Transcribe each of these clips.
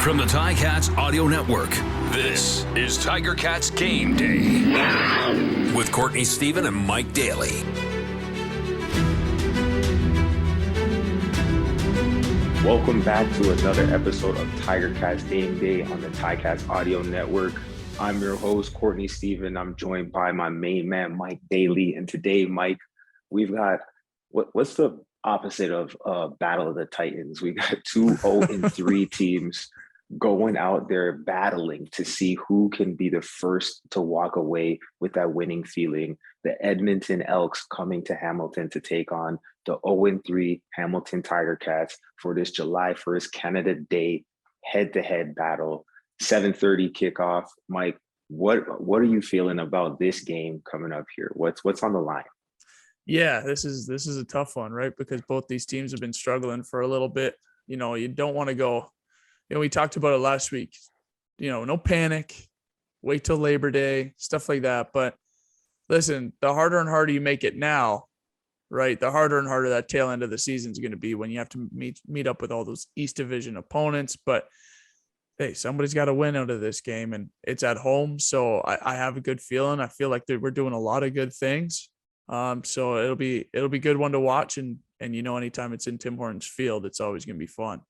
From the Ticats Audio Network, this is Tiger Cats Game Day with Courtney Stephen and Mike Daly. Welcome back to another episode of Tiger Cats Game Day on the Ticats Audio Network. I'm your host, Courtney Stephen. I'm joined by my main man, Mike Daly. And today, Mike, we've got, what's the opposite of Battle of the Titans? We got 2-0-3 teams going out there battling to see who can be the first to walk away with that winning feeling. The Edmonton Elks coming to Hamilton to take on the 0-3 Hamilton Tiger Cats for this July 1st Canada Day head-to-head battle. 7:30 kickoff. Mike, what are you feeling about this game coming up here? What's on the line? Yeah, this is a tough one, right? Because both these teams have been struggling for a little bit. You know, you don't want to go. We talked about it last week, no panic, wait till Labor Day, stuff like that. But listen, the harder and harder you make it now, right, the harder and harder that tail end of the season is going to be when you have to meet up with all those East Division opponents. But hey, somebody's got to win out of this game, and it's at home. So I have a good feeling. I feel like we're doing a lot of good things. So it'll be a good one to watch. And anytime it's in Tim Hortons Field, it's always going to be fun.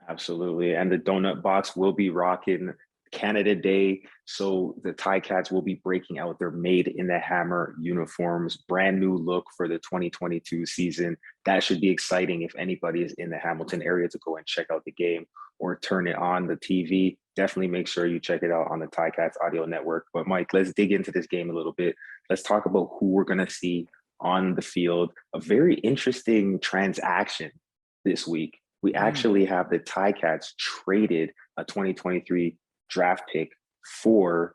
Absolutely. And the Donut Box will be rocking Canada Day. So the Ticats will be breaking out their Made in the Hammer uniforms, brand new look for the 2022 season. That should be exciting if anybody is in the Hamilton area to go and check out the game or turn it on the TV. Definitely make sure you check it out on the Ticats Audio Network. But Mike, let's dig into this game a little bit. Let's talk about who we're going to see on the field. A very interesting transaction this week. We actually have the Ticats traded a 2023 draft pick for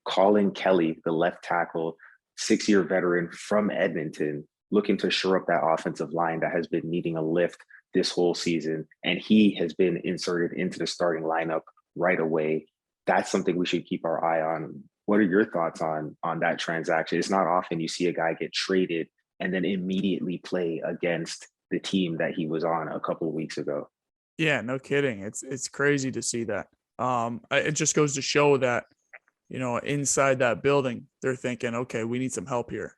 Colin Kelly, the left tackle, 6-year veteran from Edmonton, looking to shore up that offensive line that has been needing a lift this whole season. And he has been inserted into the starting lineup right away. That's something we should keep our eye on. What are your thoughts on that transaction? It's not often you see a guy get traded and then immediately play against the team that he was on a couple of weeks ago. Yeah, no kidding. It's crazy to see that. It just goes to show that, inside that building, they're thinking, okay, we need some help here,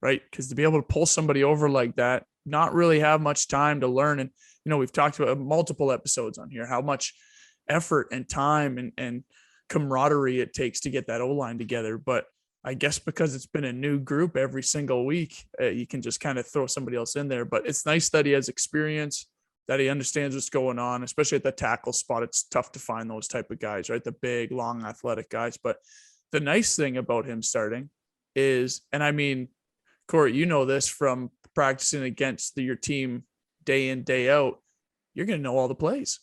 right? Because to be able to pull somebody over like that, not really have much time to learn. And, we've talked about multiple episodes on here, how much effort and time and camaraderie it takes to get that O-line together. But I guess because it's been a new group every single week, you can just kind of throw somebody else in there. But it's nice that he has experience, that he understands what's going on, especially at the tackle spot. It's tough to find those type of guys, right? The big, long, athletic guys. But the nice thing about him starting is, and I mean, Corey, you know this from practicing against your team day in, day out, you're going to know all the plays.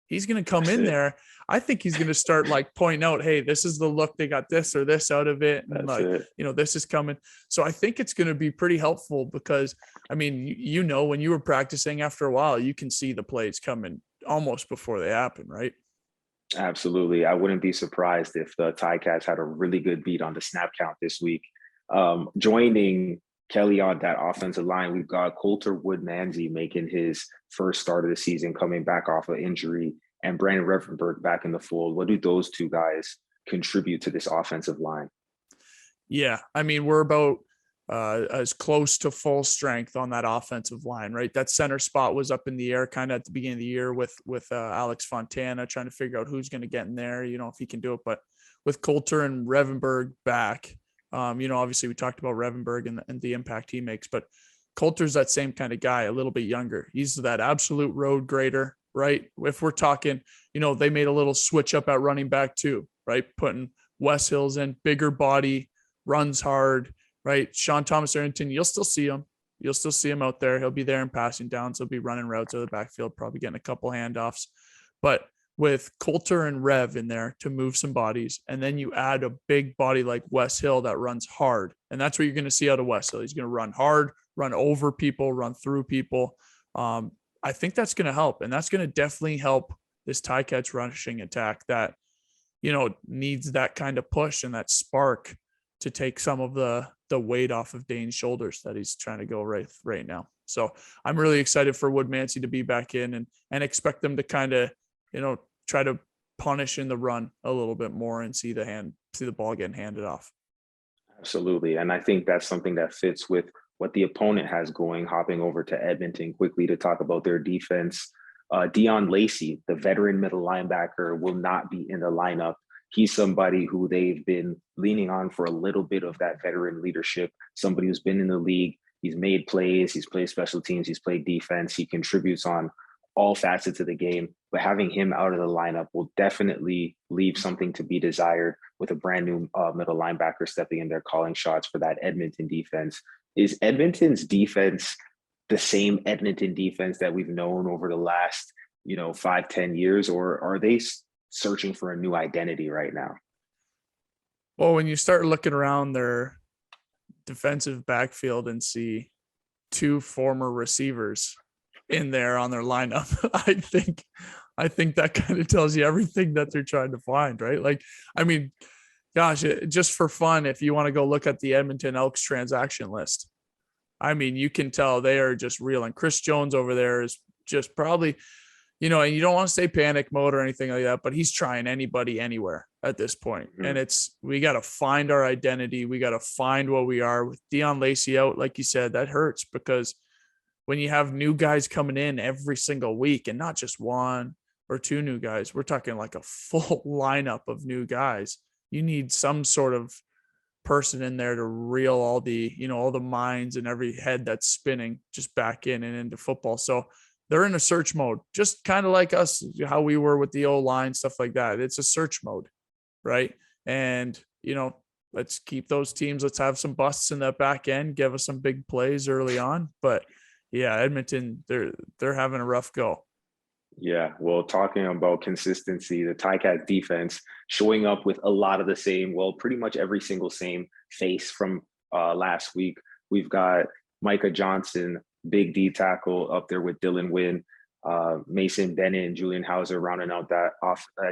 He's going to come in there. I think he's going to start pointing out, hey, this is the look. They got this or this out of it. And this is coming. So I think it's going to be pretty helpful because, I mean, when you were practicing after a while, you can see the plays coming almost before they happen, right? Absolutely. I wouldn't be surprised if the Ticats had a really good beat on the snap count this week. Joining Kelly on that offensive line, we've got Coulter Woodmansey making his first start of the season, coming back off of injury, and Brandon Revenberg back in the fold. What do those two guys contribute to this offensive line? Yeah, I mean, we're about as close to full strength on that offensive line, right? That center spot was up in the air kind of at the beginning of the year with Alex Fontana trying to figure out who's going to get in there, if he can do it. But with Coulter and Revenberg back, obviously we talked about Revenberg and the impact he makes, but Coulter's that same kind of guy, a little bit younger. He's that absolute road grader, right? If we're talking, they made a little switch up at running back too, right? Putting Wes Hills in, bigger body, runs hard, right? Sean Thomas Arrington, you'll still see him. You'll still see him out there. He'll be there in passing downs. He'll be running routes out of the backfield, probably getting a couple handoffs. But with Coulter and Rev in there to move some bodies, and then you add a big body like Wes Hill that runs hard, and that's what you're going to see out of Wes Hill. He's going to run hard, run over people, run through people. I think that's going to help, and that's going to definitely help this Ticats rushing attack that, needs that kind of push and that spark to take some of the weight off of Dane's shoulders that he's trying to go right now. So I'm really excited for Woodmansey to be back in and expect them to kind of, try to punish in the run a little bit more and see the ball getting handed off. Absolutely. And I think that's something that fits with what the opponent has going. Hopping over to Edmonton quickly to talk about their defense. Dion Lacey, the veteran middle linebacker, will not be in the lineup. He's somebody who they've been leaning on for a little bit of that veteran leadership, somebody who's been in the league. He's made plays, he's played special teams, he's played defense, he contributes on all facets of the game. But having him out of the lineup will definitely leave something to be desired with a brand new middle linebacker stepping in there, calling shots for that Edmonton defense. Is Edmonton's defense the same Edmonton defense that we've known over the last, 5-10 years, or are they searching for a new identity right now? Well, when you start looking around their defensive backfield and see two former receivers in there on their lineup, I think that kind of tells you everything that they're trying to find, right? Like, I mean, gosh, just for fun, if you want to go look at the Edmonton Elks transaction list, I mean, you can tell they are just reeling. Chris Jones over there is just probably, and you don't want to say panic mode or anything like that, but he's trying anybody anywhere at this point. Mm-hmm. And we got to find our identity. We got to find what we are. With Dion Lacey out, like you said, that hurts, because when you have new guys coming in every single week, and not just one or two new guys, we're talking like a full lineup of new guys. You need some sort of person in there to reel all the, all the minds and every head that's spinning just back in and into football. So they're in a search mode, just kind of like us, how we were with the O-line, stuff like that. It's a search mode, right? And, let's keep those teams. Let's have some busts in that back end, give us some big plays early on. But yeah, Edmonton, they're having a rough go. Yeah, well, talking about consistency, the Ticats defense showing up with a lot of the same, pretty much every single same face from last week. We've got Micah Johnson, big D tackle, up there with Dylan Wynn, Mason Bennett and Julian Hauser rounding out that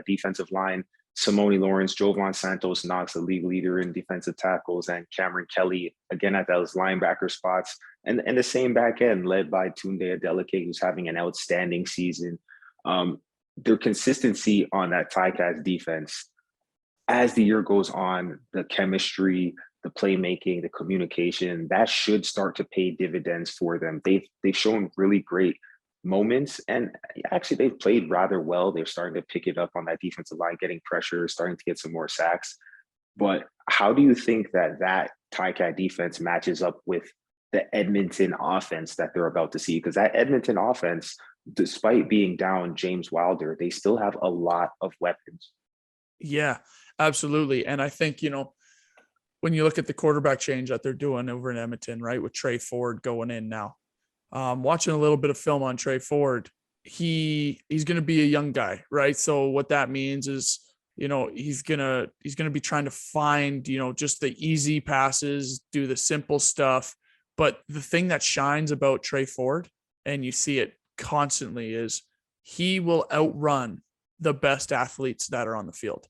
defensive line. Simone Lawrence, Jovan Santos Knox, the league leader in defensive tackles, and Cameron Kelly, again at those linebacker spots. And the same back end led by Tunde Adeleke, who's having an outstanding season. Their consistency on that Ticats defense, as the year goes on, the chemistry, the playmaking, the communication, that should start to pay dividends for them. They've shown really great moments, and actually they've played rather well. They're starting to pick it up on that defensive line, getting pressure, starting to get some more sacks. But how do you think that Ticat defense matches up with the Edmonton offense that they're about to see? Because that Edmonton offense, despite being down James Wilder, they still have a lot of weapons. Yeah, absolutely. And I think, when you look at the quarterback change that they're doing over in Edmonton, right, with Trey Ford going in now, watching a little bit of film on Trey Ford, he's going to be a young guy, right? So what that means is, he's going to be trying to find, just the easy passes, do the simple stuff. But the thing that shines about Trey Ford, and you see it constantly, is he will outrun the best athletes that are on the field.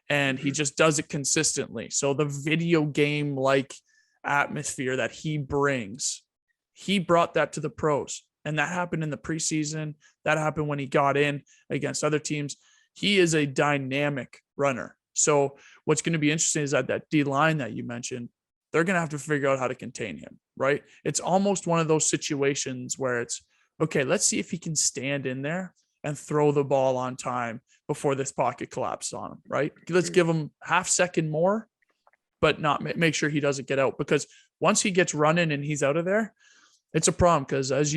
And he just does it consistently. So the video game like atmosphere that he brings, he brought that to the pros. And that happened in the preseason. That happened when he got in against other teams. He is a dynamic runner. So what's going to be interesting is that D line that you mentioned, they're going to have to figure out how to contain him, right? It's almost one of those situations where it's, okay, let's see if he can stand in there and throw the ball on time before this pocket collapses on him, right? Let's give him half second more, but not make sure he doesn't get out, because once he gets running and he's out of there, it's a problem. Because as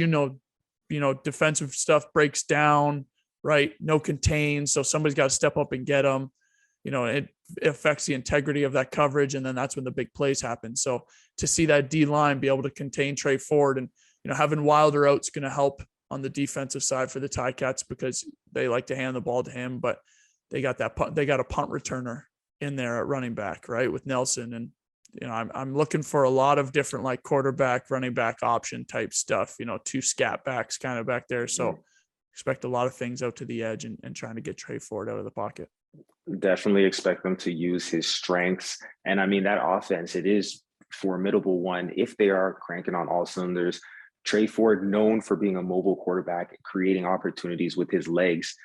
defensive stuff breaks down, right? No contains. So somebody's got to step up and get him. It affects the integrity of that coverage. And then that's when the big plays happen. So to see that D line be able to contain Trey Ford, and, having Wilder out is going to help on the defensive side for the Ticats, because they like to hand the ball to him, but they got a punt returner in there at running back, right, with Nelson. And, I'm looking for a lot of different, like, quarterback, running back option type stuff, two scat backs kind of back there. So expect a lot of things out to the edge and trying to get Trey Ford out of the pocket. Definitely expect them to use his strengths. And I mean, that offense, it is formidable one if they are cranking on all cylinders. Trey Ford, known for being a mobile quarterback, creating opportunities with his legs.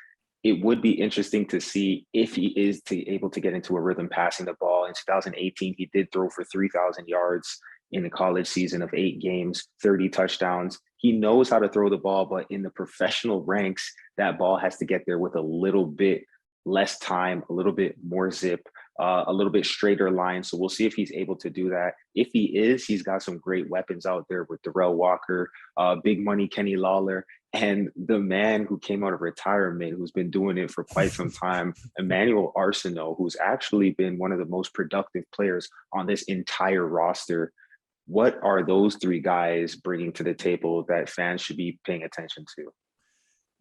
It would be interesting to see if he is able to get into a rhythm passing the ball. In 2018, he did throw for 3,000 yards in the college season of 8 games, 30 touchdowns. He knows how to throw the ball, but in the professional ranks, that ball has to get there with a little bit less time, a little bit more zip, a little bit straighter line. So we'll see if he's able to do that. If he is, he's got some great weapons out there with Darrell Walker, big money Kenny Lawler, and the man who came out of retirement, who's been doing it for quite some time, Emmanuel Arsenault, who's actually been one of the most productive players on this entire roster. What are those 3 guys bringing to the table that fans should be paying attention to?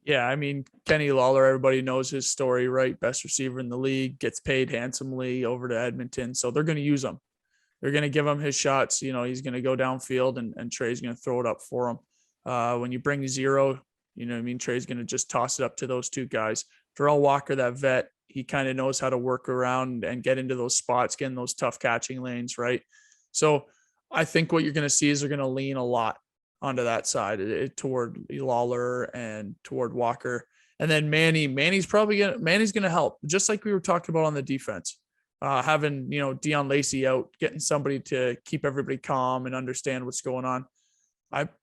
Yeah, I mean, Kenny Lawler, everybody knows his story, right? Best receiver in the league, gets paid handsomely over to Edmonton. So they're going to use him. They're going to give him his shots. You know, he's going to go downfield and Trey's going to throw it up for him. When you bring 0, you know what I mean? Trey's going to just toss it up to those 2 guys. Darrell Walker, that vet, he kind of knows how to work around and get into those spots, get in those tough catching lanes, right? So I think what you're going to see is they're going to lean a lot onto that side toward Lawler and toward Walker. And then Manny's going to help, just like we were talking about on the defense, having, you know, Dion Lacey out, getting somebody to keep everybody calm and understand what's going on.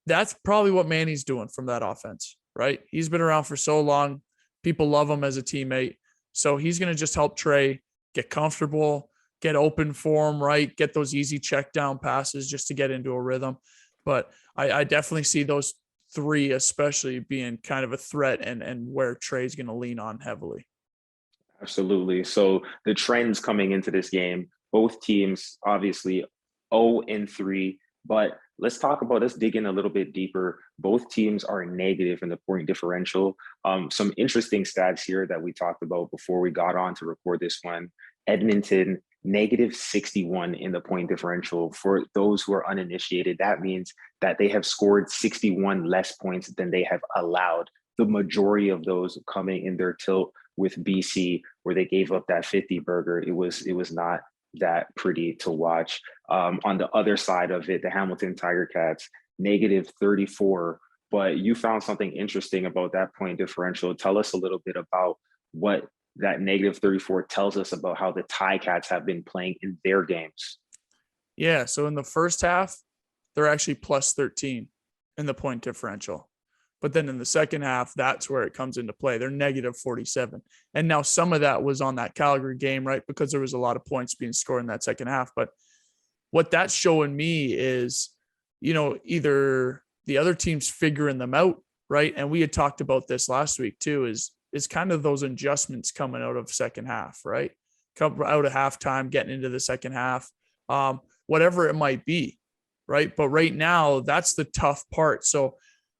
That's probably what Manny's doing from that offense, right? He's been around for so long. People love him as a teammate. So he's going to just help Trey get comfortable, get open for him, right? Get those easy check down passes just to get into a rhythm. But I definitely see those 3 especially being kind of a threat and where Trey's going to lean on heavily. Absolutely. So the trends coming into this game, both teams obviously 0-3, but let's dig in a little bit deeper. Both teams are negative in the point differential. Some interesting stats here that we talked about before we got on to record this one. Edmonton, -61 in the point differential. For those who are uninitiated, that means that they have scored 61 less points than they have allowed. The majority of those coming in their tilt with BC, where they gave up that 50 burger. It was not that pretty to watch. On the other side of it, the Hamilton Tiger Cats, -34. But you found something interesting about that point differential. Tell us a little bit about what that -34 tells us about how the Ticats have been playing in their games. Yeah. So in the first half, they're actually +13 in the point differential. But then in the second half, that's where it comes into play. They're -47. And now some of that was on that Calgary game, right? Because there was a lot of points being scored in that second half. But what that's showing me is, you know, either the other team's figuring them out, right? And we had talked about this last week too, is kind of those adjustments coming out of second half, right? Come out of halftime, getting into the second half, whatever it might be, right? But right now, that's the tough part. So,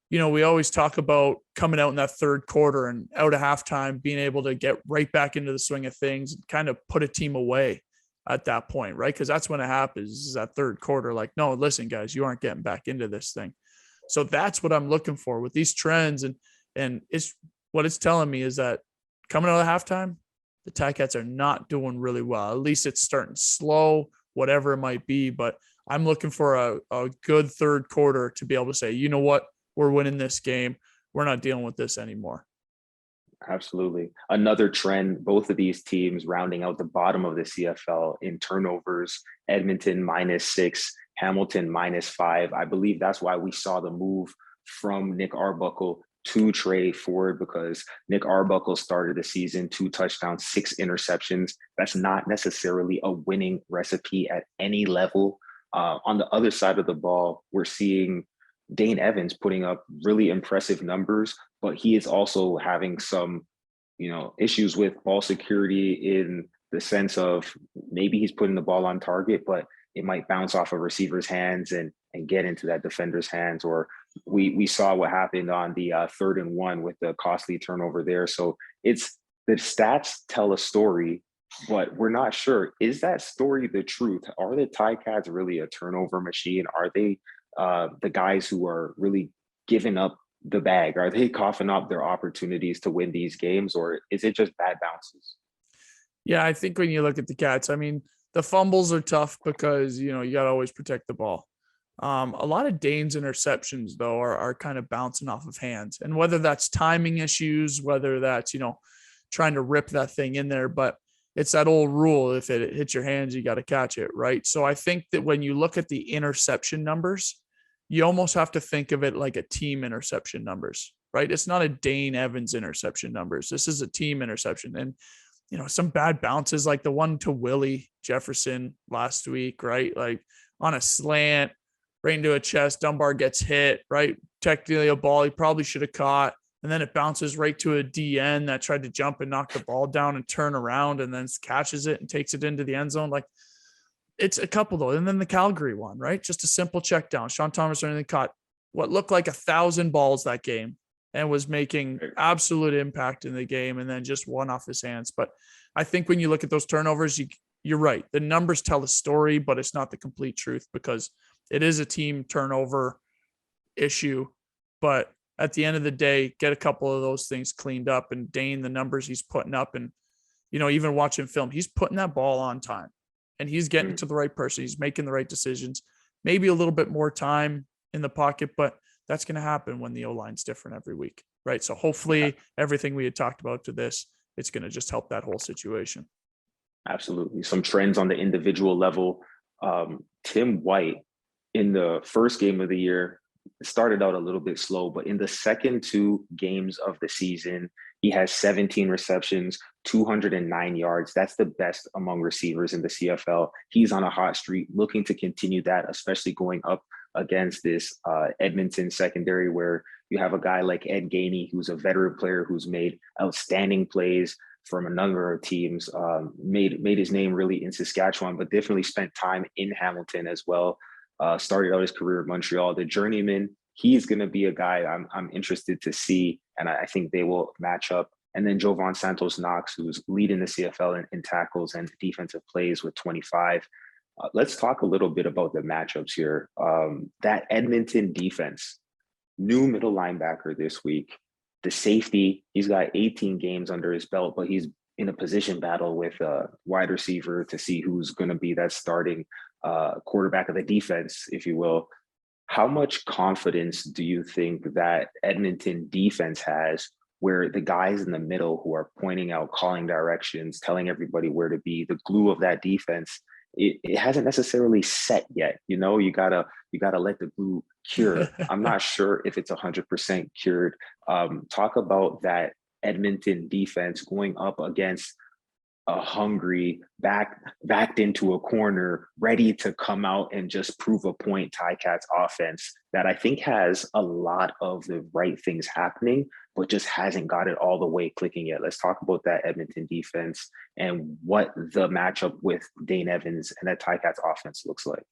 you know, we always talk about coming out in that third quarter and out of halftime, being able to get right back into the swing of things and kind of put a team away at that point, right? Because that's when it happens, is that third quarter. Like, no, listen, guys, you aren't getting back into this thing. So that's what I'm looking for with these trends. And it's what it's telling me is that coming out of halftime, the Ticats are not doing really well. At least it's starting slow, whatever it might be. But I'm looking for a good third quarter to be able to say, you know what? We're winning this game. We're not dealing with this anymore. Absolutely. Another trend, both of these teams rounding out the bottom of the CFL in turnovers. Edmonton -6, Hamilton -5. I believe that's why we saw the move from Nick Arbuckle to Trey Ford, because Nick Arbuckle started the season 2 touchdowns, 6 interceptions. That's not necessarily a winning recipe at any level. On the other side of the ball, we're seeing Dane Evans putting up really impressive numbers, but he is also having some, issues with ball security, in the sense of maybe he's putting the ball on target, but it might bounce off a receiver's hands and get into that defender's hands. Or we saw what happened on the 3rd and 1 with the costly turnover there. So it's, the stats tell a story, but we're not sure. Is that story the truth? Are the Ticats really a turnover machine? Are they the guys who are really giving up the bag? Are they coughing up their opportunities to win these games, or is it just bad bounces? Yeah, I think when you look at the Cats, I mean, the fumbles are tough because, you got to always protect the ball. A lot of Dane's interceptions, though, are kind of bouncing off of hands. And whether that's timing issues, whether that's, trying to rip that thing in there, but it's that old rule. If it hits your hands, you got to catch it, right? So I think that when you look at the interception numbers, you almost have to think of it like a team interception numbers, right? It's not a Dane Evans interception numbers. This is a team interception. And, some bad bounces like the one to Willie Jefferson last week, right? Like on a slant, right into a chest, Dunbar gets hit, right? Technically a ball he probably should have caught. And then it bounces right to a DN that tried to jump and knock the ball down and turn around and then catches it and takes it into the end zone. Like, it's a couple though. And then the Calgary one, right? Just a simple check down. Sean Thomas only caught what looked like 1,000 balls that game and was making absolute impact in the game, and then just one off his hands. But I think when you look at those turnovers, you're right. The numbers tell a story, but it's not the complete truth because it is a team turnover issue. But at the end of the day, get a couple of those things cleaned up, and Dane, the numbers he's putting up, and, even watching film, he's putting that ball on time and he's getting to the right person. He's making the right decisions, maybe a little bit more time in the pocket, but that's going to happen when the O-line's different every week, right? So hopefully everything we had talked about to this, it's going to just help that whole situation. Absolutely. Some trends on the individual level. Tim White in the first game of the year started out a little bit slow, but in the second 2 games of the season, he has 17 receptions, 209 yards. That's the best among receivers in the CFL. He's on a hot streak, looking to continue that, especially going up against this Edmonton secondary where you have a guy like Ed Gainey, who's a veteran player who's made outstanding plays from a number of teams, made his name really in Saskatchewan, but definitely spent time in Hamilton as well. Started out his career in Montreal. The journeyman, he's going to be a guy I'm interested to see, and I think they will match up. And then Jovan Santos Knox, who's leading the CFL in tackles and defensive plays with 25. Let's talk a little bit about the matchups here. That Edmonton defense, new middle linebacker this week. The safety, he's got 18 games under his belt, but he's in a position battle with a wide receiver to see who's going to be that starting quarterback of the defense, if you will. How much confidence do you think that Edmonton defense has where the guys in the middle who are pointing out, calling directions, telling everybody where to be, the glue of that defense, it hasn't necessarily set yet. You gotta let the glue cure. I'm not sure if it's 100% cured. Talk about that Edmonton defense going up against a hungry, backed into a corner, ready to come out and just prove a point Ticats offense that I think has a lot of the right things happening, but just hasn't got it all the way clicking yet. Let's talk about that Edmonton defense and what the matchup with Dane Evans and that Ticats offense looks like.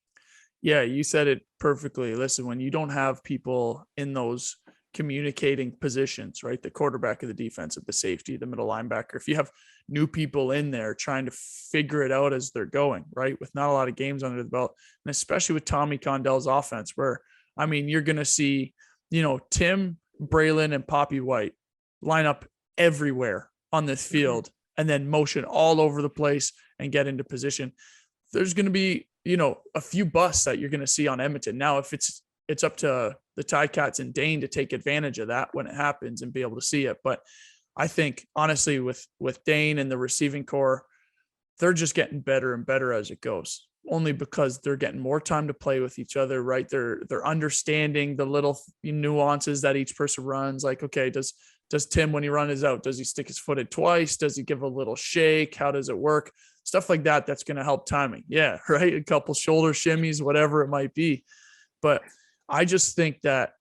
Yeah, you said it perfectly. Listen, when you don't have people in those communicating positions, right? The quarterback of the defense, the safety, the middle linebacker. If you have new people in there trying to figure it out as they're going, right? With not a lot of games under the belt, and especially with Tommy Condell's offense, where, you're going to see, Tim, Braylon, and Poppy White line up everywhere on this field and then motion all over the place and get into position. There's going to be, a few busts that you're going to see on Edmonton. Now, if it's up to the Ticats and Dane to take advantage of that when it happens and be able to see it. But I think honestly with Dane and the receiving core, they're just getting better and better as it goes, only because they're getting more time to play with each other, right? They're understanding the little nuances that each person runs. Like, okay, does Tim, when he runs out, does he stick his foot in twice? Does he give a little shake? How does it work? Stuff like that. That's going to help timing. Yeah. Right. A couple shoulder shimmies, whatever it might be. But I just think that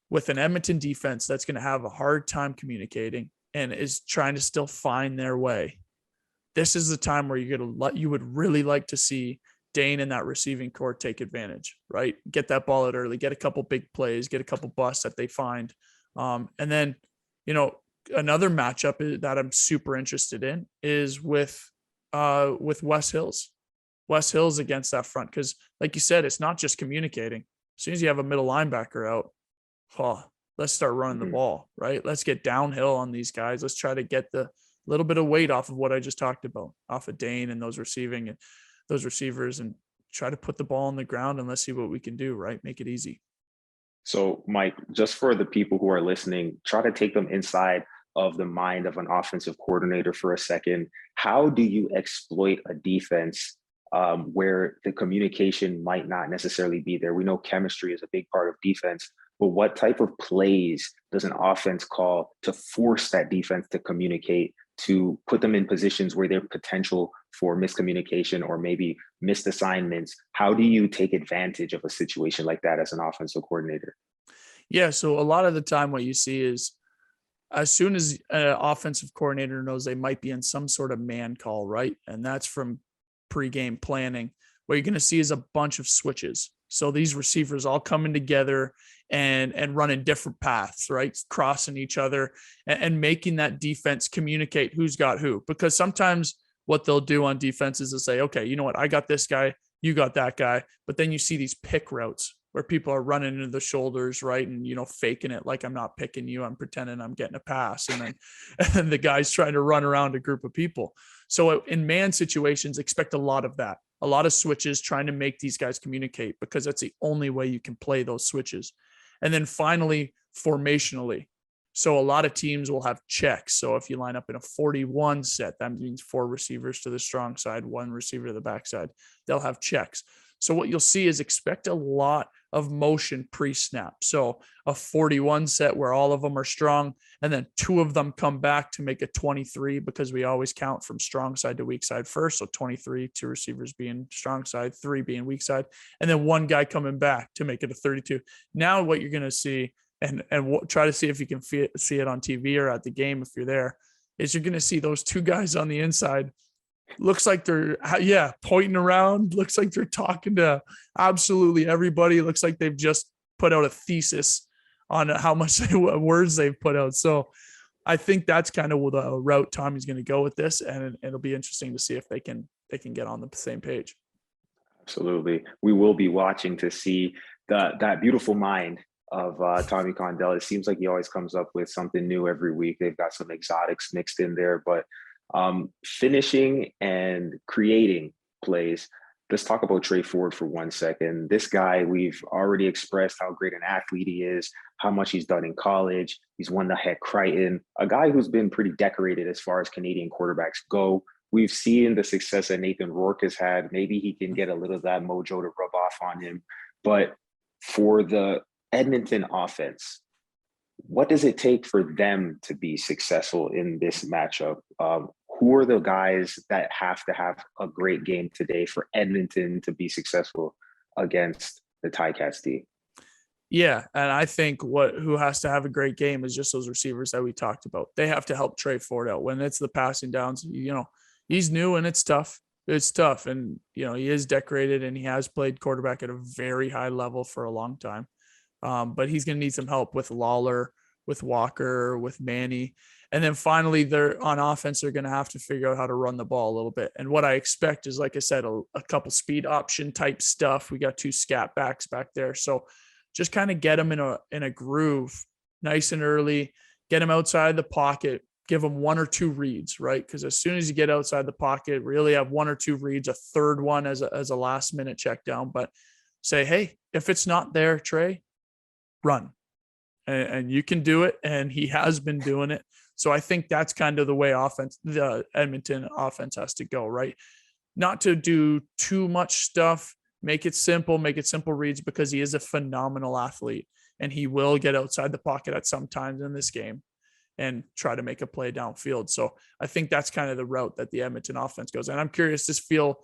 with an Edmonton defense that's going to have a hard time communicating and is trying to still find their way, this is the time where you would really like to see Dane and that receiving core take advantage, right? Get that ball out early, get a couple big plays, get a couple busts that they find. And then, another matchup that I'm super interested in is with Wes Hills. Wes Hills against that front, because like you said, it's not just communicating. As soon as you have a middle linebacker out, let's start running the ball, right? Let's get downhill on these guys. Let's try to get the little bit of weight off of what I just talked about, off of Dane and those receivers, and try to put the ball on the ground and let's see what we can do, right? Make it easy. So, Mike, just for the people who are listening, try to take them inside of the mind of an offensive coordinator for a second. How do you exploit a defense where the communication might not necessarily be there? We know chemistry is a big part of defense, but what type of plays does an offense call to force that defense to communicate, to put them in positions where there's potential for miscommunication or maybe missed assignments? How do you take advantage of a situation like that as an offensive coordinator? Yeah. So a lot of the time what you see is as soon as an offensive coordinator knows they might be in some sort of man call, right? And that's from pregame planning. What you're going to see is a bunch of switches. So these receivers all coming together and running different paths, right? Crossing each other and making that defense communicate who's got who. Because sometimes what they'll do on defense is to say, okay, you know what? I got this guy, you got that guy. But then you see these pick routes where people are running into the shoulders, right? And, faking it like I'm not picking you, I'm pretending I'm getting a pass. And then the guy's trying to run around a group of people. So in man situations, expect a lot of that, a lot of switches, trying to make these guys communicate, because that's the only way you can play those switches. And then finally, formationally. So a lot of teams will have checks. So if you line up in a 41 set, that means 4 receivers to the strong side, 1 receiver to the backside. They'll have checks. So what you'll see is expect a lot of motion pre-snap. So a 41 set where all of them are strong, and then 2 of them come back to make a 23, because we always count from strong side to weak side first. So 23, 2 receivers being strong side, 3 being weak side, and then 1 guy coming back to make it a 32. Now what you're going to see, and try to see if you can see it on TV or at the game if you're there, is you're going to see those 2 guys on the inside. Looks like they're, pointing around. Looks like they're talking to absolutely everybody. Looks like they've just put out a thesis on how much words they've put out. So I think that's kind of the route Tommy's going to go with this, and it'll be interesting to see if they can get on the same page. Absolutely. We will be watching to see that beautiful mind of Tommy Condell. It seems like he always comes up with something new every week. They've got some exotics mixed in there, but finishing and creating plays. Let's talk about Trey Ford for 1 second. This guy, we've already expressed how great an athlete he is, how much he's done in college. He's won the Heck Crichton, a guy who's been pretty decorated as far as Canadian quarterbacks go. We've seen the success that Nathan Rourke has had. Maybe he can get a little of that mojo to rub off on him. But for the Edmonton offense, what does it take for them to be successful in this matchup? Who are the guys that have to have a great game today for Edmonton to be successful against the Ticats team? Yeah, and I think who has to have a great game is just those receivers that we talked about. They have to help Trey Ford out when it's the passing downs. He's new and it's tough. It's tough, and he is decorated and he has played quarterback at a very high level for a long time. But he's going to need some help with Lawler, with Walker, with Manny. And then finally, they're on offense, they're going to have to figure out how to run the ball a little bit. And what I expect is, like I said, a couple speed option type stuff. We got 2 scat backs back there. So just kind of get them in a groove nice and early, get them outside the pocket, give them 1 or 2 reads, right? Because as soon as you get outside the pocket, really have 1 or 2 reads, a third one as a last minute check down. But say, hey, if it's not there, Trey, run. And you can do it. And he has been doing it. So I think that's kind of the way the Edmonton offense has to go, right? Not to do too much stuff, make it simple reads, because he is a phenomenal athlete and he will get outside the pocket at some times in this game and try to make a play downfield. So I think that's kind of the route that the Edmonton offense goes. And I'm curious to feel,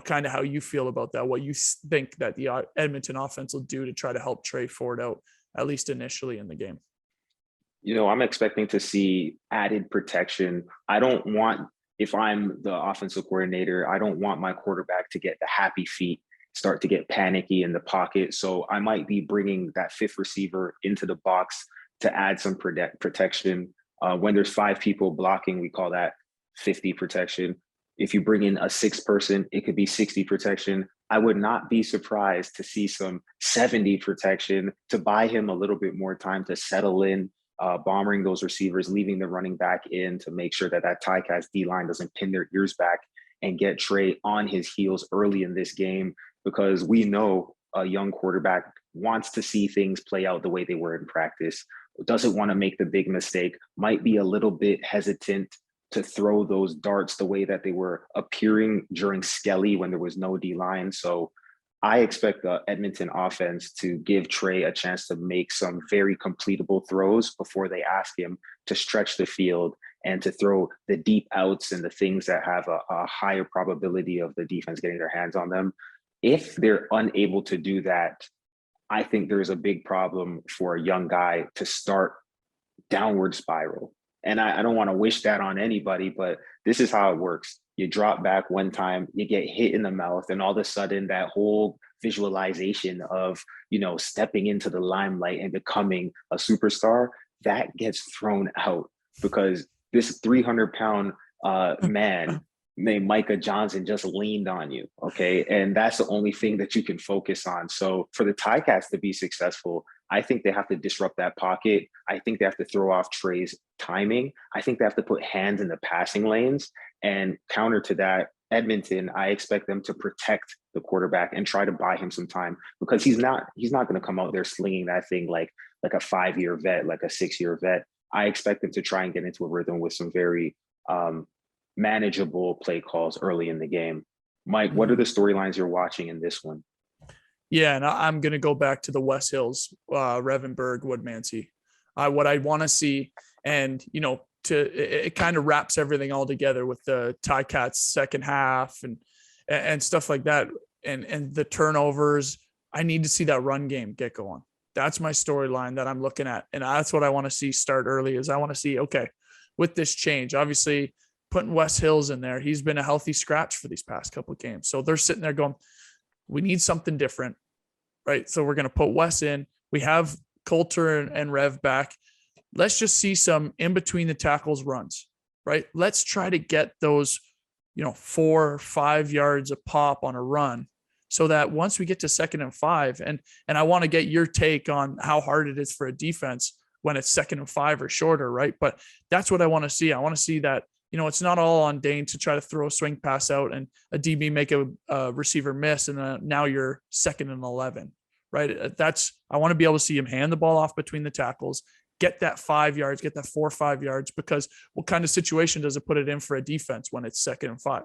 kind of how you feel about that, what you think that the Edmonton offense will do to try to help Trey Ford out, at least initially in the game. I'm expecting to see added protection. If I'm the offensive coordinator, I don't want my quarterback to get the happy feet, start to get panicky in the pocket. So I might be bringing that 5th receiver into the box to add some protection. When there's 5 people blocking, we call that 50 protection. If you bring in a 6th person, it could be 60 protection. I would not be surprised to see some 70 protection to buy him a little bit more time to settle in, bombering those receivers, leaving the running back in to make sure that Ticats D-line doesn't pin their ears back and get Trey on his heels early in this game. because we know a young quarterback wants to see things play out the way they were in practice, doesn't want to make the big mistake, might be a little bit hesitant to throw those darts the way that they were appearing during Skelly when there was no D-line. So I expect the Edmonton offense to give Trey a chance to make some very completable throws before they ask him to stretch the field and to throw the deep outs and the things that have a higher probability of the defense getting their hands on them. If they're unable to do that, I think there's a big problem for a young guy to start downward spiral. And I don't want to wish that on anybody, but this is how it works. You drop back one time, you get hit in the mouth, and all of a sudden that whole visualization of, stepping into the limelight and becoming a superstar, that gets thrown out because this 300-pound man named Micah Johnson just leaned on you, okay? And that's the only thing that you can focus on. So for the Ticats to be successful, I think they have to disrupt that pocket. I think they have to throw off Trey's timing. I think they have to put hands in the passing lanes. And counter to that, Edmonton, I expect them to protect the quarterback and try to buy him some time, because he's not going to come out there slinging that thing like a 5-year vet, like a 6-year vet. I expect them to try and get into a rhythm with some very manageable play calls early in the game. Mike, what are the storylines you're watching in this one? Yeah, and I'm going to go back to the West Hills, Revenberg, Woodmansey. What I want to see, and, it kind of wraps everything all together with the Ticats second half and stuff like that. And the turnovers, I need to see that run game get going. That's my storyline that I'm looking at. And that's what I want to see start early is I want to see, okay, with this change, obviously putting West Hills in there, he's been a healthy scratch for these past couple of games. So they're sitting there going, we need something different, right? So we're going to put Wes in. We have Coulter and Rev back. Let's just see some in between the tackles runs, right? Let's try to get those, 4 or 5 yards a pop on a run, so that once we get to 2nd and 5, and I want to get your take on how hard it is for a defense when it's 2nd and 5 or shorter, right? But that's what I want to see. I want to see that, it's not all on Dane to try to throw a swing pass out and a DB make a receiver miss, and now you're 2nd and 11, right? I want to be able to see him hand the ball off between the tackles, get that 5 yards, get that 4 or 5 yards, because what kind of situation does it put it in for a defense when it's 2nd and 5?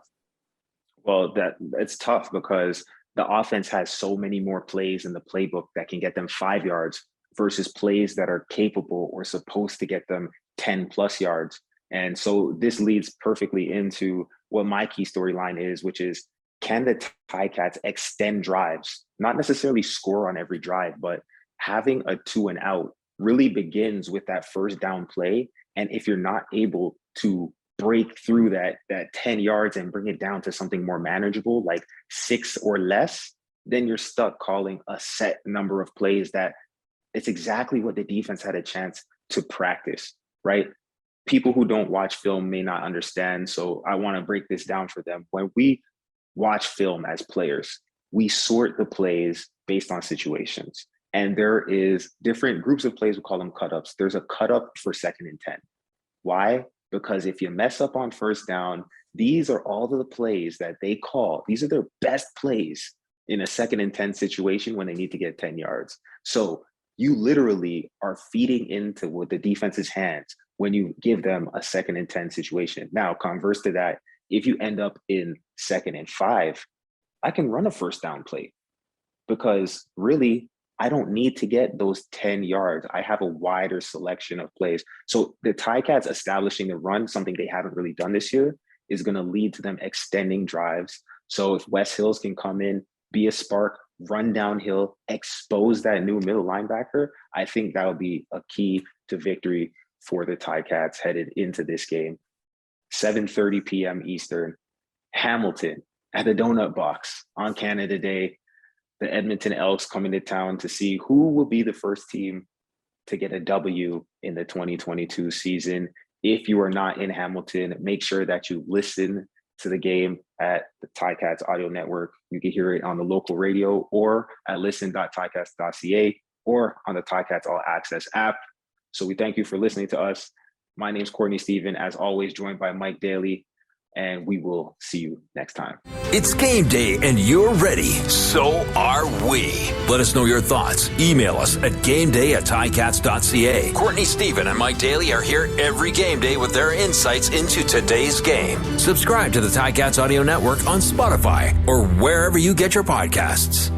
Well, it's tough because the offense has so many more plays in the playbook that can get them 5 yards versus plays that are capable or supposed to get them 10 plus yards. And so this leads perfectly into what my key storyline is, which is, can the Ticats extend drives? Not necessarily score on every drive, but having a 2 and out really begins with that first down play. And if you're not able to break through that 10 yards and bring it down to something more manageable, like 6 or less, then you're stuck calling a set number of plays that it's exactly what the defense had a chance to practice, right? People who don't watch film may not understand. So I want to break this down for them. When we watch film as players, we sort the plays based on situations. And there is different groups of plays, we call them cut-ups. There's a cut-up for 2nd and 10. Why? Because if you mess up on first down, these are all of the plays that they call. These are their best plays in a 2nd and 10 situation when they need to get 10 yards. So you literally are feeding into what the defense's hands when you give them a 2nd and 10 situation. Now, converse to that, if you end up in 2nd and 5, I can run a first down play because really, I don't need to get those 10 yards. I have a wider selection of plays. So the Ticats establishing the run, something they haven't really done this year, is going to lead to them extending drives. So if Wes Hills can come in, be a spark, run downhill, expose that new middle linebacker, I think that'll be a key to victory for the Ticats headed into this game. 7:30 p.m. Eastern, Hamilton at the Donut Box on Canada Day. The Edmonton Elks coming to town to see who will be the first team to get a W in the 2022 season. If you are not in Hamilton, make sure that you listen to the game at the Ticats audio network. You can hear it on the local radio or at listen.ticats.ca or on the Ticats All Access app. So we thank you for listening to us. My name is Courtney Stephen, as always, joined by Mike Daly. and we will see you next time. It's game day and you're ready. So are we. Let us know your thoughts. Email us at gameday@ticats.ca. Courtney Stephen and Mike Daly are here every game day with their insights into today's game. Subscribe to the Ticats Audio Network on Spotify or wherever you get your podcasts.